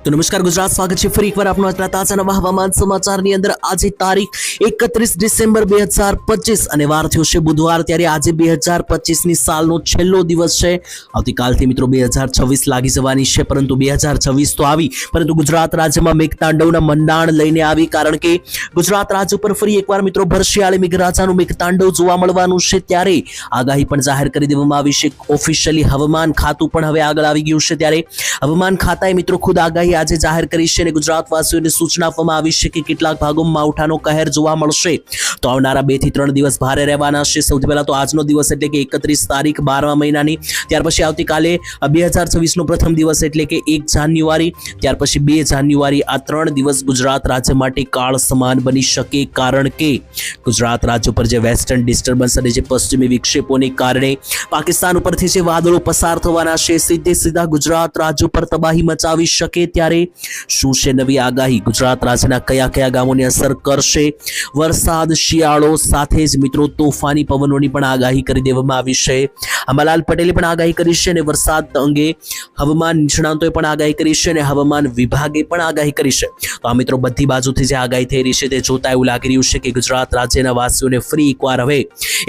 તો નમસ્કાર ગુજરાત, સ્વાગત છે ફરી એકવાર આપનો આજના તાજા નવા હવામાન સમાચારની અંદર. આજે તારીખ 31 ડિસેમ્બર 2025 અને વાર થયો છે બુધવાર. ત્યારે આજે 2025 ની સાલનો છેલ્લો દિવસ છે. આવતીકાલથી મિત્રો 2026 લાગી જવાની છે, પરંતુ 2026 તો આવી, પરંતુ ગુજરાત રાજ્યમાં મેઘતાંડવના મંડાણ લઈને આવી, કારણ કે ગુજરાત રાજ્ય પર ફરી એકવાર મિત્રો ભરશિયાળી મેઘરાજાનું મેઘતાંડવ જોવા મળવાનું છે. ત્યારે આગાહી પણ જાહેર કરી દેવામાં આવી છે. ઓફિશિયલી હવામાન ખાતું પણ હવે આગળ આવી ગયું છે. ત્યારે હવામાન ખાતાએ મિત્રો ખુદ આગાહી આજે જાહેર કરી છે અને ગુજરાતવાસીઓને સૂચના આપવામાં આવી છે કે કેટલાક ભાગોમાં માવઠાનો કહેર જોવા મળશે. તો આવનારા 2 થી 3 દિવસ ભારે રહેવાના છે. સૌથી પહેલા તો આજનો દિવસ એટલે કે 31 તારીખ 12મા મહિનાની, ત્યાર પછી આવતીકાલે 2026 નો પ્રથમ દિવસ એટલે કે 1 જાન્યુઆરી, ત્યાર પછી 2 જાન્યુઆરી. આ 3 દિવસ ગુજરાત રાજ્ય માટે કાળ સમાન બની શકે, કારણ કે ગુજરાત રાજ્ય પર જે વેસ્ટર્ન ડિસ્ટર્બન્સ અને જે પશ્ચિમી વિક્ષેપોને કારણે પાકિસ્તાન ઉપરથી જે વાદળો પસાર થવાના છે, સીધા ગુજરાત રાજ્ય પર તબાહી મચાવી શકે. ત્યારે શું છે નવી આગાહી? ગુજરાત રાજ્યના કયા ગામોને અસર કરશે? વરસાદ, શિયાળો સાથે જ મિત્રો તોફાની પવનોની પણ આગાહી કરી દેવામાં આવી છે. અંબાલાલ પટેલે પણ આગાહી કરી છે અને વરસાદ અંગે હવામાન નિષ્ણાંતોએ પણ આગાહી કરી છે અને હવામાન વિભાગે પણ આગાહી કરી છે. તો આ મિત્રો બધી બાજુથી જે આગાહી થઈ રહી છે તે જોતા એવું લાગી રહ્યું છે કે ગુજરાત રાજ્યના વાસીઓને ફરી એકવાર હવે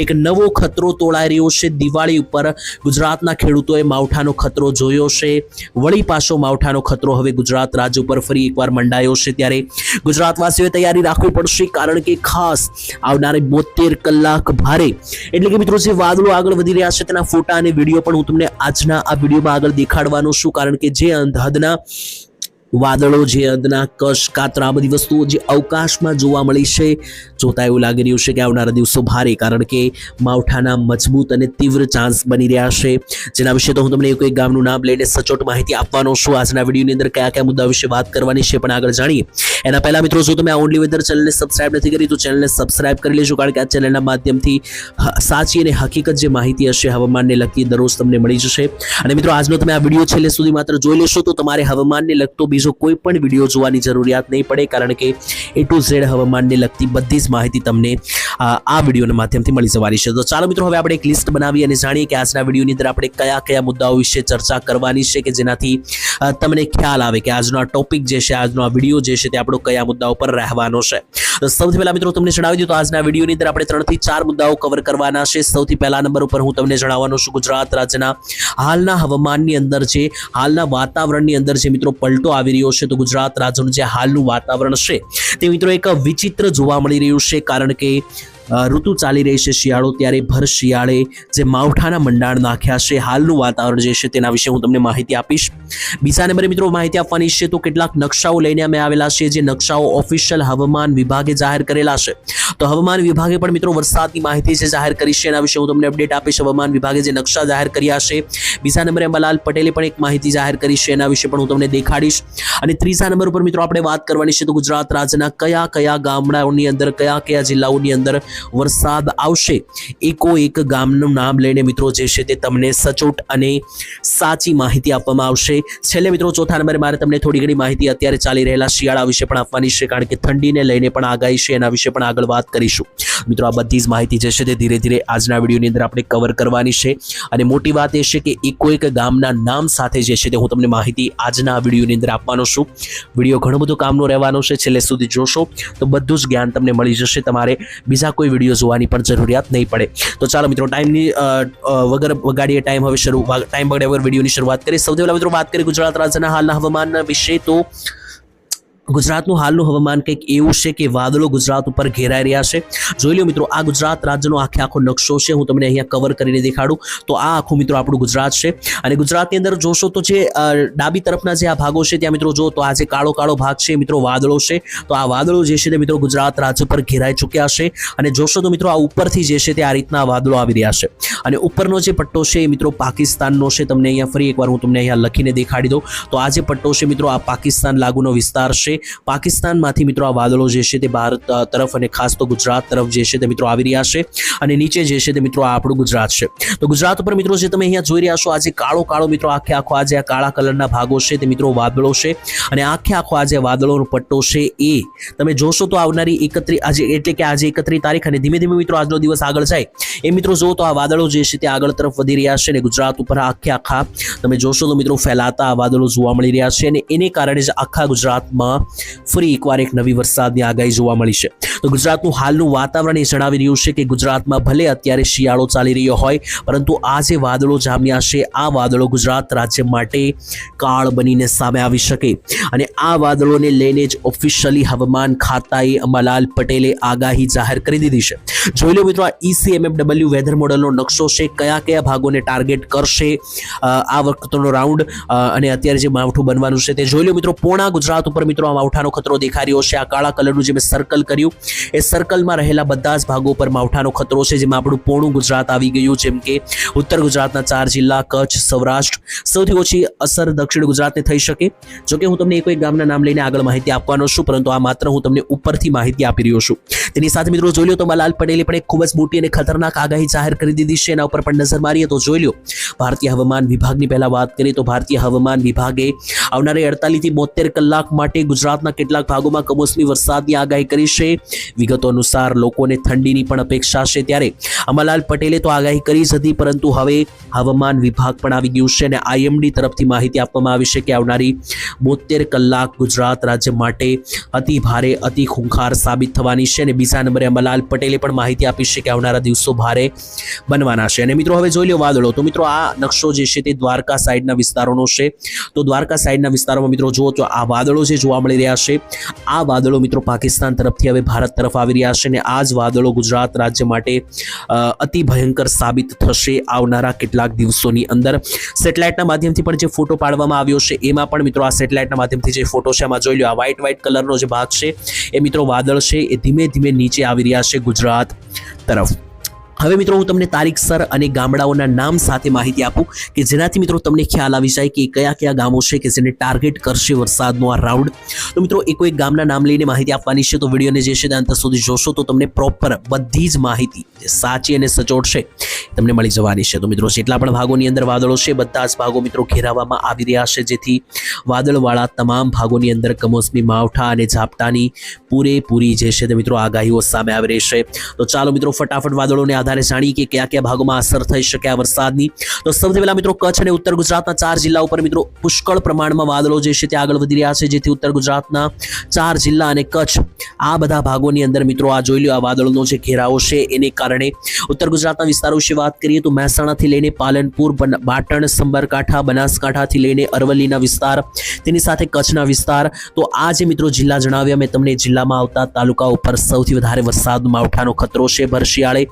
એક નવો ખતરો તોળાઈ રહ્યો છે. દિવાળી ઉપર ગુજરાતના ખેડૂતોએ માવઠાનો ખતરો જોયો છે, વળી પાછો માવઠાનો ખતરો હવે ગુજરાત રાજ્ય ઉપર ફરી એકવાર મંડાયો છે. ત્યારે ગુજરાતવાસીઓએ તૈયારી રાખવી પડશે, કારણ કે ખાસ આવનારી 72 કલાક ભારે એટલે કે મિત્રો જે વાદળો આગળ વધી રહ્યા છે તેના ફોટા અને વિડીયો પણ હું તમને આજના આ વિડીયોમાં આગળ દેખાડવાનો છું, કારણ કે જે હદના વાદળો, જે હદના કશ કાતરા, બધી વસ્તુઓ જે અવકાશમાં જોવા મળી છે, જોતા એવું લાગી રહ્યું છે કે આવનારા દિવસો ભારે, કારણ કે માવઠાના મજબૂત અને તીવ્ર ચાન્સ બની રહ્યા છે. જેના વિશે તો હું તમને એક ગામનું નામ લઈને સચોટ માહિતી આપવાનો છું. આજના વિડીયોની અંદર કયા મુદ્દા વિશે વાત કરવાની છે પણ આગળ જાણીએ. એના પહેલા મિત્રો, જો તમે આ ઓનલી વેધર ચેનલને સબસ્ક્રાઇબ નથી કરી તો ચેનલને સબસ્ક્રાઇબ કરી લેજો, કારણ કે આ ચેનલના માધ્યમથી સાચી અને હકીકત જે માહિતી હશે હવામાનને લગતી દરરોજ તમને મળી જશે. અને મિત્રો, આજનો તમે આ વિડીયો છેલ્લે સુધી માત્ર જોઈ લેશો તો તમારે હવામાનને લગતો બીજો કોઈ પણ વિડીયો જોવાની જરૂરિયાત નહીં પડે, કારણ કે A to Z હવામાનને લગતી બધી જ માહિતી તમને આ વિડીયોના માધ્યમથી મળી જવાની છે. તો ચાલો મિત્રો, હવે આપણે એક લિસ્ટ બનાવી અને જાણીએ કે આજના વિડીયોની અંદર આપણે કયા મુદ્દાઓ વિશે ચર્ચા કરવાની છે, કે જેનાથી તમને ખ્યાલ આવે કે આજનો આ ટોપિક જે છે, આજનો આ વિડીયો જે છે તે આપણો કયા મુદ્દાઓ પર રહેવાનો છે. તો સૌથી પહેલા મિત્રો તમને જણાવી દઉં તો આજના વિડીયોની અંદર આપણે 3 થી 4 મુદ્દાઓ કવર કરવાના છે. સૌથી પહેલા નંબર ઉપર હું તમને જણાવવાનો છું ગુજરાત રાજ્યના હાલના હવામાનની અંદર, જે હાલના વાતાવરણની અંદર જે મિત્રો પલટો આવી રહ્યો છે. તો ગુજરાત રાજ્યનું જે હાલનું વાતાવરણ છે તે મિત્રો એક વિચિત્ર જોવા મળી રહ્યું છે, કારણ કે ઋતુ ચાલી રહી છે શિયાળો. ત્યારે ભર શિયાળે જે માવઠાના મંડાણ નાખ્યા છે, હાલનું વાતાવરણ જે છે તેના વિશે હું તમને માહિતી આપીશ. બીજા નંબરે મિત્રો માહિતી આપવાની છે તો કેટલાક નકશાઓ લઈને અમે આવેલા છે, જે નકશાઓ ઓફિશિયલ હવામાન વિભાગે જાહેર કરેલા છે. તો હવામાન વિભાગે પણ મિત્રો વરસાદની માહિતી જે જાહેર કરી છે એના વિશે હું તમને અપડેટ આપીશ. હવામાન વિભાગે જે નકશા જાહેર કર્યા છે. બીજા નંબરે અંબાલાલ પટેલે પણ એક માહિતી જાહેર કરી છે, એના વિશે પણ હું તમને દેખાડીશ. અને ત્રીજા નંબર ઉપર મિત્રો આપણે વાત કરવાની છે તો ગુજરાત રાજ્યના કયા ગામડાઓની અંદર, કયા જિલ્લાઓની અંદર વરસાદ આવશે. એક ગામનું નામ લઈને મિત્રો જે છે તે તમને સચોટ અને સાચી માહિતી આપવામાં આવશે. છેલ્લે મિત્રો ચોથા નંબરે મારે તમને થોડી ઘણી માહિતી અત્યારે ચાલી રહેલા શિયાળા વિશે પણ આપવાની છે, કારણ કે ઠંડીને લઈને પણ આગાહી છે, એના વિશે પણ આગળ વાત કરીશું. મિત્રો, આ બધી જ માહિતી જે છે તે ધીરે ધીરે આજના વિડીયોની અંદર આપણે કવર કરવાની છે. અને મોટી વાત એ છે કે એક ગામના નામ સાથે જે છે તે હું તમને માહિતી આજના વિડીયોની અંદર આપવાનો છું. વિડીયો ઘણો બધો કામનો રહેવાનો છે, છેલ્લે સુધી જોશો તો બધું જ જ્ઞાન તમને મળી જશે. તમારે બીજા કોઈ વિડીયો જોવાની પણ જરૂરિયાત નહીં પડે. તો ચાલો મિત્રો, ટાઈમની વગર વગાડીએ ટાઈમ બગડ્યા વગર વિડીયોની શરૂઆત કરીએ. સૌથી પહેલા મિત્રો વાત કરીએ ગુજરાત રાજ્યના હાલના હવામાનના વિશે. તો ગુજરાતનું હાલનું હવામાન કંઈક એવું છે કે વાદળો ગુજરાત ઉપર ઘેરાઈ રહ્યા છે. જોઈ લો મિત્રો, આ ગુજરાત રાજ્યનો આખો નકશો છે, હું તમને અહીંયા કવર કરીને દેખાડું. તો આ આખું મિત્રો આપણું ગુજરાત છે. અને ગુજરાતની અંદર જોશો તો જે ડાબી તરફના જે આ ભાગો છે ત્યાં મિત્રો જો તો આ જે કાળો ભાગ છે મિત્રો વાદળો છે. તો આ વાદળો જે છે તે મિત્રો ગુજરાત રાજ્ય પર ઘેરાઈ ચૂક્યા છે. અને જોશો તો મિત્રો આ ઉપરથી જે છે તે આ રીતના વાદળો આવી રહ્યા છે. અને ઉપરનો જે પટ્ટો છે એ મિત્રો પાકિસ્તાનનો છે. તમને અહીંયા ફરી એકવાર હું તમને અહીંયા લખીને દેખાડી દઉં. તો આ જે પટ્ટો છે મિત્રો, આ પાકિસ્તાન લાગુનો વિસ્તાર છે. પાકિસ્તાનમાંથી મિત્રો આ વાદળો જે છે તે ભારત તરફ અને ખાસ તો ગુજરાત તરફ જે છે તે મિત્રો આવી રહ્યા છે અને નીચે જે છે તે મિત્રો આ આપણું ગુજરાત છે. તો ગુજરાત ઉપર મિત્રો જે તમે અહીંયા જોઈ રહ્યા છો આજે કાળો મિત્રો આખો આજે આ કાળા કલરના ભાગો છે તે મિત્રો વાદળો છે અને આખો આજે વાદળોનો પટ્ટો છે એ તમે જોશો તો આવનારી 31 આજે એટલે કે આજે 31 તારીખ અને ધીમે ધીમે મિત્રો આજનો દિવસ આગળ જાય એ મિત્રો જો તો આ વાદળો જે છે તે આગળ તરફ વધી રહ્યા છે અને ગુજરાત ઉપર આખા તમે જોશો તો મિત્રો ફેલાતા આ વાદળો જોવા મળી રહ્યા છે અને એને કારણે જ આખા ગુજરાતમાં ફરી એકવાર એક નવી વરસાદની આગાહી જોવા મળી છે. તો ગુજરાતનું હાલનું વાતાવરણ એ જણાવી રહ્યું છે કે ગુજરાતમાં ભલે અત્યારે શિયાળો ચાલી રહ્યો હોય પરંતુ આ જે વાદળો જામ્યા છે આ વાદળો ગુજરાત રાજ્ય માટે કાળ બનીને સામે આવી શકે અને આ વાદળોને લઈને જ ઓફિશિયલી હવામાન ખાતાએ અંબાલાલ પટેલે આગાહી જાહેર કરી દીધી છે. જોઈ લો મિત્રો આ ECMFW વેધર મોડલનો નકશો છે કયા ભાગોને ટાર્ગેટ કરશે આ વખતનો રાઉન્ડ અને અત્યારે જે માવઠું બનવાનું છે તે જોઈ લો મિત્રો. પૂર્ણ ગુજરાત ઉપર મિત્રો આ માવઠાનો ખતરો દેખાઈ રહ્યો છે. આ કાળા કલરનું જે મેં સર્કલ કર્યું એ સર્કલમાં રહેલા બધા જ ભાગો પર માવઠાનો ખતરો છે જેમાં આપણું પૂર્ણ ગુજરાત આવી ગયું જેમ કે ઉત્તર ગુજરાતના 4 જિલ્લા કચ્છ સૌરાષ્ટ્ર સૌથી ઓછી અસર દક્ષિણ ગુજરાતને થઈ શકે. જોકે હું તમને એક ગામના નામ લઈને આગળ માહિતી આપવાનો છું પરંતુ આ માત્ર હું તમને ઉપરથી માહિતી આપી રહ્યો છું. તેની સાથે મિત્રો જોઈ લો તો અંબાલાલ પટેલે પણ એક ખૂબ જ મોટી અને ખતરનાક આગાહી જાહેર કરી દીધી છે. એના ઉપર પણ નજર મારીએ તો જોઈ લો ભારતીય હવામાન વિભાગની પહેલા વાત કરીએ તો ભારતીય હવામાન વિભાગે આવનારી 48 થી 72 કલાક માટે ગુજરાતના કેટલાક ભાગોમાં કમોસમી વરસાદની આગાહી કરી છે. વિગતો અનુસાર લોકોને ઠંડીની પણ અપેક્ષા છે ત્યારે અંબાલાલ પટેલે તો આગાહી કરી જ હતી પરંતુ હવે હવામાન વિભાગ પણ આવી ગયું છે અને IMD તરફથી માહિતી આપવામાં આવી છે કે આવનારી 72 કલાક ગુજરાત રાજ્ય માટે અતિ ભારે અતિ ખૂંખાર સાબિત થવાની છે અને બીજા નંબરે અંબાલાલ પટેલે પણ માહિતી આપી છે કે આવનારા દિવસો ભારે બનવાના છે. અને મિત્રો હવે જોઈ લો વાદળો તો મિત્રો આ નકશો જે છે તે દ્વારકા સાઈડના વિસ્તારોનો છે. તો દ્વારકા સાઈડના વિસ્તારોમાં મિત્રો જુઓ તો આ વાદળો જે જોવા મળી રહ્યા છે આ વાદળો મિત્રો પાકિસ્તાન તરફથી હવે ભારત તરફ આવી રહ્યા છે અને આ જ વાદળો ગુજરાત રાજ્ય માટે અતિ ભયંકર સાબિત થશે આવનારા કેટલાક દિવસોની અંદર. સેટેલાઇટના માધ્યમથી પણ જે ફોટો પાડવામાં આવ્યો છે એમાં પણ મિત્રો આ સેટેલાઇટના માધ્યમથી જે ફોટો છે એમાં જોઈ લો આ વ્હાઇટ કલરનો જે ભાગ છે એ મિત્રો વાદળ છે એ ધીમે ધીમે નીચે આવી રહ્યા છે ગુજરાત તરફ. હવે મિત્રો હું તમને તારીખસર અને ગામડાઓના નામ સાથે માહિતી આપું કે જેનાથી મિત્રો તમને ખ્યાલ આવી જાય કે કયા ગામો છે કે જેને ટાર્ગેટ કરશે વરસાદનો આ રાઉન્ડ. તો મિત્રો એક ગામના નામ લઈને માહિતી આપવાની છે તો વિડીયોને જે છે અંત સુધી જોશો તો તમને પ્રોપર બધી જ માહિતી જે સાચી અને સચોટ છે તમને મળી જવાની છે. તો મિત્રો જેટલા પણ ભાગોની અંદર વાદળો છે બધા જ ભાગો મિત્રો ઘેરાવવામાં આવી રહ્યા છે જેથી વાદળવાળા તમામ ભાગોની અંદર કમોસમી માવઠા અને ઝાપટાની પૂરેપૂરી જે છે તે મિત્રો આગાહીઓ સામે આવી રહી છે. તો ચાલો મિત્રો ફટાફટ વાદળોને આધારે જાણીએ કે કયા ભાગોમાં અસર થઈ શકે આ વરસાદની. તો સૌથી પહેલા મિત્રો કચ્છ અને ઉત્તર ગુજરાતના 4 જિલ્લા ઉપર મિત્રો પુષ્કળ પ્રમાણમાં વાદળો જે છે તે આગળ વધી રહ્યા છે જેથી ઉત્તર ગુજરાતના 4 જિલ્લા અને કચ્છ આ બધા ભાગોની અંદર મિત્રો આ જોઈ લો આ વાદળનો જે ઘેરાવો છે એને કારણે ઉત્તર ગુજરાતના વિસ્તારો વિશે વાત કરીએ તો મહેસાણાથી લઈને પાલનપુર પાટણ સાબરકાંઠા બનાસકાંઠાથી લઈને અરવલ્લીના વિસ્તાર તેની સાથે કચ્છના વિસ્તાર. તો આ જે મિત્રો જિલ્લા જણાવ્યા મેં તમને જિલ્લામાં આવતા તાલુકા ઉપર સૌથી વધારે વરસાદ માવઠાનો ખતરો છે ભર શિયાળે.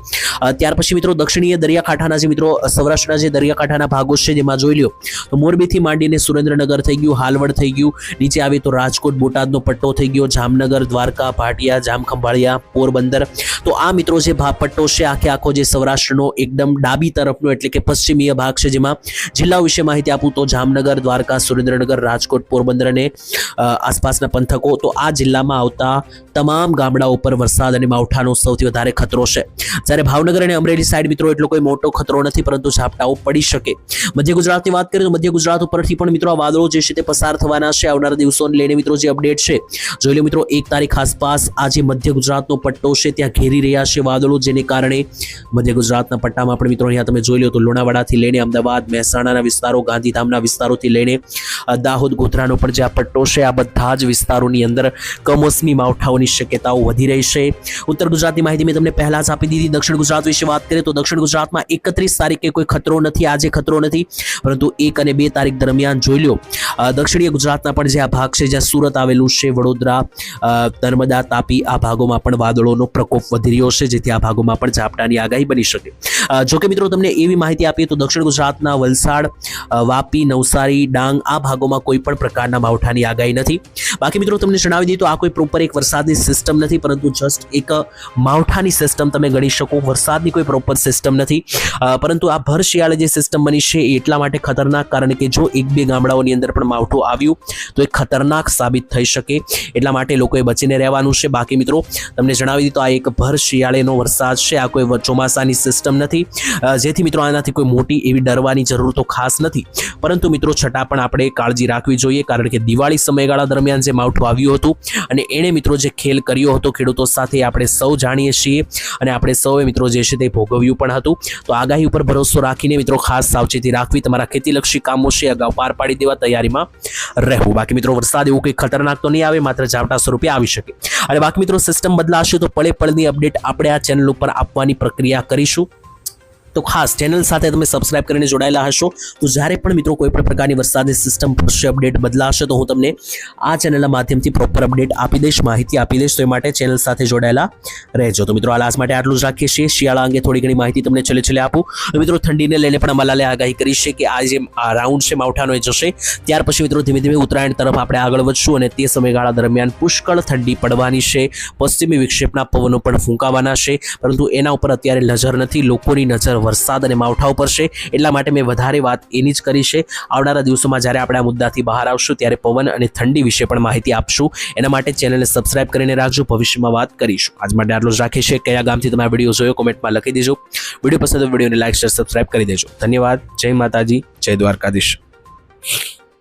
ત્યાર પછી મિત્રો દક્ષિણીય દરિયાકાંઠાના જે મિત્રો સૌરાષ્ટ્રના જે દરિયાકાંઠાના ભાગો છે જેમાં જોઈ લો તો મોરબીથી માંડીને સુરેન્દ્રનગર થઈ ગયું હાલવડ થઈ ગયું નીચે આવે તો રાજકોટ બોટાદનો પટ્ટો થઈ ગયો જામનગર દ્વારકા ભાટિયા જામખંભાળિયા પોરબંદર. તો આ મિત્રો જે પટ્ટો છે આખો જે સૌરાષ્ટ્રનો એકદમ ડાબી તરફનો એટલે કે પશ્ચિમીય ભાગ છે જેમાં જિલ્લાઓ વિશે માહિતી આપું તો જામનગર દ્વારકા સુરેન્દ્રનગર રાજકોટ પોરબંદર અને આસપાસના પંથકો. તો આ જિલ્લામાં આવતા તમામ ગામડાઓ પર વરસાદ અને માવઠાનો સૌથી વધારે ખતરો છે. જ્યારે ભાવનગર અને અમરેલી સાઈડ મિત્રો એટલો કોઈ મોટો ખતરો નથી પરંતુ ઝાપટાઓ પડી શકે. મધ્ય ગુજરાતની વાત કરીએ તો મધ્ય ગુજરાત ઉપરથી પણ મિત્રો આ વાદળો જે છે તે પસાર થવાના છે આવનારા દિવસોને લઈને મિત્રો જે અપડેટ છે જોઈ લો મિત્રો 1 તારીખ આસપાસ આ જે મધ્ય ગુજરાતનો પટ્ટો છે ત્યાં ઘેરી રહ્યા છે વાદળો જેને કારણે મધ્ય ગુજરાતના પટ્ટામાં પણ મિત્રો અહીંયા તમે જોઈ લો તો લુણાવાડાથી લઈને અમદાવાદ મહેસાણાના વિસ્તારો ગાંધીધામના વિસ્તારોથી લઈને દાહોદ ગોધરાનો પણ જે આ પટ્ટો છે આ બધા જ વિસ્તારોની અંદર કમોસમી માવઠાઓની શક્યતાઓ વધી રહી છે. ઉત્તર ગુજરાતની માહિતી મેં તમને પહેલા જ આપી દીધી. દક્ષિણ ગુજરાત વિશે વાત કરીએ તો દક્ષિણ ગુજરાતમાં 31 તારીખે કોઈ ખતરો નથી આજે ખતરો નથી પરંતુ 1 અને 2 તારીખ દરમિયાન જોઈ લો દક્ષિણીય ગુજરાતના પણ જે આ ભાગ છે જ્યાં સુરત આવેલું છે વડોદરા નર્મદા તાપી આ ભાગોમાં પણ વાદળોનો પ્રકોપ વધી રહ્યો છે જેથી આ ભાગોમાં પણ ઝાપટાની આગાહી બની શકે. જોકે મિત્રો તમને એવી માહિતી આપીએ તો દક્ષિણ ગુજરાતના વલસાડ વાપી નવસારી ડાંગ આ ભાગોમાં કોઈ પણ પ્રકારના માવઠાની આગાહી નથી. બાકી મિત્રો તમને જણાવી દઈએ તો આ કોઈ પ્રોપર એક વરસાદની સિસ્ટમ નથી પરંતુ જસ્ટ એક માવઠાની સિસ્ટમ તમે ગણી શકો. વરસાદ વરસાદની કોઈ પ્રોપર સિસ્ટમ નથી, પરંતુ આ ભર શિયાળે જે સિસ્ટમ બની છે એ એટલા માટે ખતરનાક, કારણ કે જો એક બે ગામડાઓની અંદર પણ માવઠું આવ્યું તો એ ખતરનાક સાબિત થઈ શકે, એટલા માટે લોકોએ બચીને રહેવાનું છે. બાકી મિત્રો તમને જણાવી દીધું, આ એક ભર શિયાળેનો વરસાદ છે, આ કોઈ ચોમાસાની સિસ્ટમ નથી, જેથી મિત્રો આનાથી કોઈ મોટી એવી ડરવાની જરૂર તો ખાસ નથી. પરંતુ મિત્રો છતાં પણ આપણે કાળજી રાખવી જોઈએ, કારણ કે દિવાળી સમયગાળા દરમિયાન જે માવઠું આવ્યું હતું અને એણે મિત્રો જે ખેલ કર્યો હતો ખેડૂતો સાથે, આપણે સૌ જાણીએ છીએ અને આપણે સૌએ મિત્રો જે છે તે ભોગવ્યું પણ હતું. તો આગાહી ઉપર ભરોસો રાખીને મિત્રો ખાસ સાવચેતી રાખવી, તમારા ખેતીલક્ષી કામો છે અગાઉ પાર પાડી દેવા, તૈયારીમાં રહેવું. બાકી મિત્રો વરસાદ એવું કંઈ ખતરનાક તો નહીં આવે, માત્ર ઝાપટા સ્વરૂપે આવી શકે. અને બાકી મિત્રો સિસ્ટમ બદલાશે તો પળે પળની અપડેટ આપણે આ ચેનલ ઉપર આપવાની પ્રક્રિયા કરીશું. તો ખાસ ચેનલ સાથે તમે સબસ્ક્રાઇબ કરીને જોડાયેલા હશો, તો જ્યારે પણ મિત્રો કોઈ પણ પ્રકારની વરસાદની સિસ્ટમ પર અપડેટ બદલાશે તો હું તમને આ ચેનલના માધ્યમથી પ્રોપર અપડેટ આપી દઈશ, માહિતી આપી દઈશ. તો એ માટે ચેનલ સાથે જોડાયેલા રહેજો. તો મિત્રો હાલ આજ માટે આટલું જ રાખીએ છીએ. શિયાળા અંગે થોડી ઘણી માહિતી તમને છેલ્લે આપું. તો મિત્રો ઠંડીને લઈને પણ અંબાલાલે આગાહી કરી છે કે આ જે રાઉન્ડ છે માવઠાનો એ જશે, ત્યાર પછી મિત્રો ધીમે ધીમે ઉત્તરાયણ તરફ આપણે આગળ વધશું અને તે સમયગાળા દરમિયાન પુષ્કળ ઠંડી પડવાની છે, પશ્ચિમી વિક્ષેપના પવનો પણ ફૂંકાવાના છે, પરંતુ એના ઉપર અત્યારે નજર નથી, લોકોની નજર વરસાદ અને માવઠા ઉપર છે. એટલા માટે મેં વધારે વાત એની જ કરી છે. આવનારા દિવસોમાં જ્યારે આપણે આ મુદ્દાથી બહાર આવશું ત્યારે પવન અને ઠંડી વિશે પણ માહિતી આપશું. એના માટે ચેનલને સબસ્ક્રાઇબ કરીને રાખજો, ભવિષ્યમાં વાત કરીશું. આજ માટે આટલું જ રાખીએ છીએ. કયા ગામથી તમે આ વિડીયો જોયો કોમેન્ટમાં લખી દેજો. વિડીયો પસંદ હોય વિડીયોને લાઈક શેર સબસ્ક્રાઇબ કરી દેજો. ધન્યવાદ. જય માતાજી, જય દ્વારકાધીશ.